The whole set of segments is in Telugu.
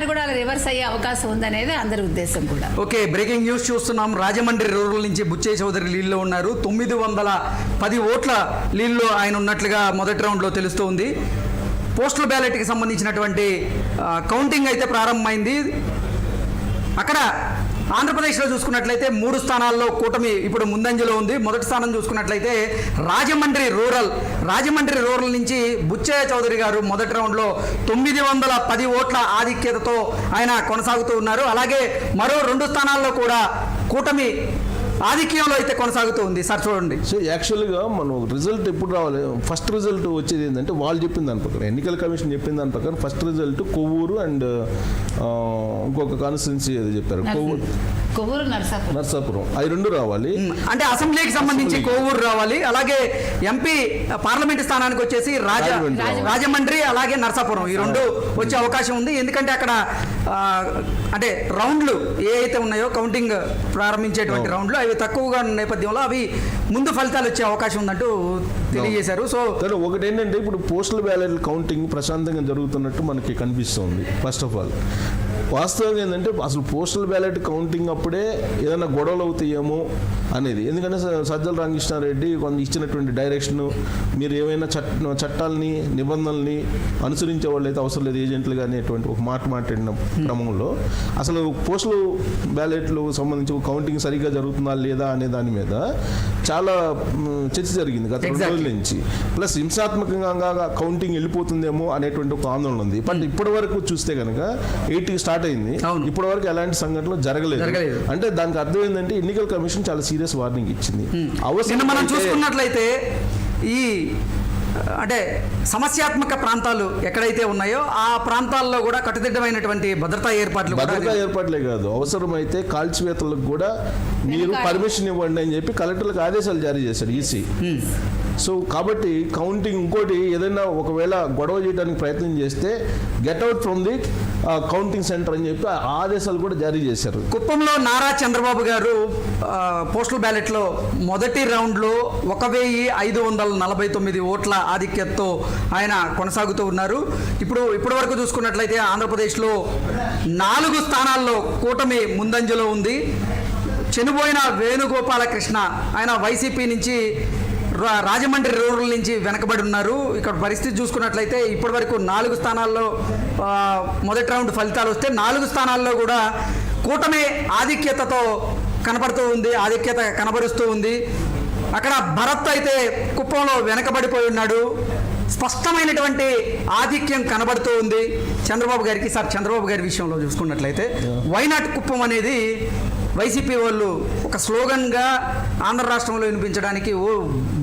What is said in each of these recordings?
ఈసారి కూడా రివర్స్ అయ్యే అవకాశం ఉందనేది అందరి ఉద్దేశం కూడా. ఓకే, బ్రేకింగ్ న్యూస్ చూస్తున్నాం. రాజమండ్రి రూరల్ నుంచి బుచ్చయ్య చౌదరి లీడ్లో ఉన్నారు. 910 ఓట్ల లీడ్లో ఆయన ఉన్నట్లుగా మొదటి రౌండ్లో తెలుస్తోంది. పోస్టల్ బ్యాలెట్కి సంబంధించినటువంటి కౌంటింగ్ అయితే ప్రారంభమైంది. అక్కడ ఆంధ్రప్రదేశ్లో చూసుకున్నట్లయితే 3 స్థానాల్లో కూటమి ఇప్పుడు ముందంజలో ఉంది. మొదటి స్థానం చూసుకున్నట్లయితే రాజమండ్రి రూరల్ నుంచి బుచ్చయ్య చౌదరి గారు మొదటి రౌండ్లో 910 ఓట్ల ఆధిక్యతతో ఆయన కొనసాగుతూ ఉన్నారు. అలాగే మరో 2 స్థానాల్లో కూడా కూటమి ఆధిక్యంలో అయితే కొనసాగుతూ ఉంది. సార్ చూడండి. సో యాక్చువల్గా మనం రిజల్ట్ ఎప్పుడు రావాలి, ఫస్ట్ రిజల్ట్ వచ్చేది ఏంటంటే వాళ్ళు చెప్పిన దాని ప్రకారం, ఎన్నికల కమిషన్ చెప్పిన దాని ప్రకారం ఫస్ట్ రిజల్ట్ కొవ్వూరు అండ్ ఇంకొక కాన్స్టిట్యున్సీ ఏదో చెప్పారు, కొవ్వూరు నర్సాపురం, అవి 2 రావాలి. అంటే అసెంబ్లీకి సంబంధించి కొవ్వూరు రావాలి. అలాగే ఎంపీ పార్లమెంట్ స్థానానికి వచ్చేసి రాజమండ్రి అలాగే నర్సాపురం, ఈ 2 వచ్చే అవకాశం ఉంది. ఎందుకంటే అక్కడ అంటే రౌండ్లు ఏ అయితే ఉన్నాయో కౌంటింగ్ ప్రారంభించేటువంటి రౌండ్లు అవి తక్కువగా ఉన్న నేపథ్యంలో అవి ముందు ఫలితాలు వచ్చే అవకాశం ఉందంటూ తెలియజేశారు. సో ఒకటి ఏంటంటే ఇప్పుడు పోస్టల్ బ్యాలెట్ కౌంటింగ్ ప్రశాంతంగా జరుగుతున్నట్టు మనకి కనిపిస్తుంది. ఫస్ట్ ఆఫ్ ఆల్ వాస్తవంగా ఏంటంటే అసలు పోస్టల్ బ్యాలెట్ కౌంటింగ్ అప్పుడే ఏదైనా గొడవలు అవుతాయేమో అనేది. ఎందుకంటే సజ్జల రామకృష్ణారెడ్డి కొంత ఇచ్చినటువంటి డైరెక్షన్, మీరు ఏమైనా చట్టాలని నిబంధనల్ని అనుసరించే వాళ్ళు అయితే అవసరం లేదు ఏజెంట్లు అనేటువంటి ఒక మాట మాట్లాడిన క్రమంలో అసలు పోస్టల్ బ్యాలెట్లు సంబంధించి కౌంటింగ్ సరిగ్గా జరుగుతుందా లేదా అనే దాని మీద చాలా చర్చ జరిగింది గత 2 రోజుల నుంచి. ప్లస్ హింసాత్మకంగా కౌంటింగ్ వెళ్ళిపోతుందేమో అనేటువంటి ఒక ఆందోళన ఉంది. బట్ ఇప్పటి వరకు చూస్తే కనుక 8కి స్టార్ట్ అయింది, ఇప్పటి వరకు ఎలాంటి సంఘటనలు జరగలేదు. అంటే దానికి అర్థం ఏంటంటే ఎన్నికల కమిషన్ చాలా సీరియస్ వార్నింగ్ ఇచ్చింది. అవసరం మనం చూసుకున్నట్లయితే ఈ అంటే సమస్యాత్మక ప్రాంతాలు ఎక్కడైతే ఉన్నాయో ఆ ప్రాంతాల్లో కూడా కట్టుదిట్టమైనటువంటి భద్రతా ఏర్పాట్లే కాదు, అవసరమైతే కాల్చివేతలకు కూడా మీరు పర్మిషన్ ఇవ్వండి అని చెప్పి కలెక్టర్లకు ఆదేశాలు జారీ చేశారు ఈసీ. సో కాబట్టి కౌంటింగ్ ఇంకోటి ఏదైనా ఒకవేళ గొడవ చేయడానికి ప్రయత్నం చేస్తే get out from the counting centre అని చెప్పి ఆదేశాలు కూడా జారీ చేశారు. కుప్పంలో నారా చంద్రబాబు గారు పోస్టల్ బ్యాలెట్లో మొదటి రౌండ్లో 1549 ఓట్ల ఆధిక్యతతో ఆయన కొనసాగుతూ ఉన్నారు. ఇప్పటి వరకు చూసుకున్నట్లయితే ఆంధ్రప్రదేశ్లో 4 స్థానాల్లో కూటమి ముందంజలో ఉంది. చనిపోయిన వేణుగోపాలకృష్ణ ఆయన వైసీపీ నుంచి రాజమండ్రి రూరల్ నుంచి వెనకబడి ఉన్నారు. ఇక్కడ పరిస్థితి చూసుకున్నట్లయితే ఇప్పటి వరకు 4 స్థానాల్లో మొదటి రౌండ్ ఫలితాలు వస్తే 4 స్థానాల్లో కూడా కూటమి ఆధిక్యతతో ఆధిక్యత కనబరుస్తూ ఉంది. అక్కడ భరత్ అయితే కుప్పంలో వెనకబడిపోయి ఉన్నాడు. స్పష్టమైనటువంటి ఆధిక్యం కనబడుతూ ఉంది చంద్రబాబు గారికి. సార్ చంద్రబాబు గారి విషయంలో చూసుకున్నట్లయితే వైనాట్ కుప్పం అనేది వైసీపీ వాళ్ళు ఒక స్లోగన్గా ఆంధ్ర రాష్ట్రంలో వినిపించడానికి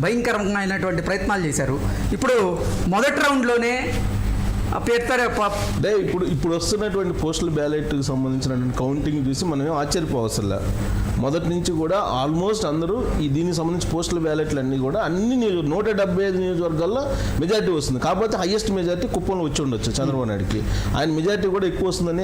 భయంకరమైనటువంటి ప్రయత్నాలు చేశారు. ఇప్పుడు మొదటి రౌండ్లోనే అంటే ఇప్పుడు వస్తున్నటువంటి పోస్టల్ బ్యాలెట్కి సంబంధించినటువంటి కౌంటింగ్ చూసి మనం ఆశ్చర్యపోవసలే. మొదటి నుంచి కూడా ఆల్మోస్ట్ అందరూ దీనికి సంబంధించి పోస్టల్ బ్యాలెట్లు అన్నీ కూడా అన్ని 175 నియోజకవర్గాల్లో మెజార్టీ వస్తుంది. కాకపోతే హైయెస్ట్ మెజార్టీ కుప్పంలో వచ్చి ఉండొచ్చు చంద్రబాబు నాయుడుకి. ఆయన మెజార్టీ కూడా ఎక్కువ వస్తుందని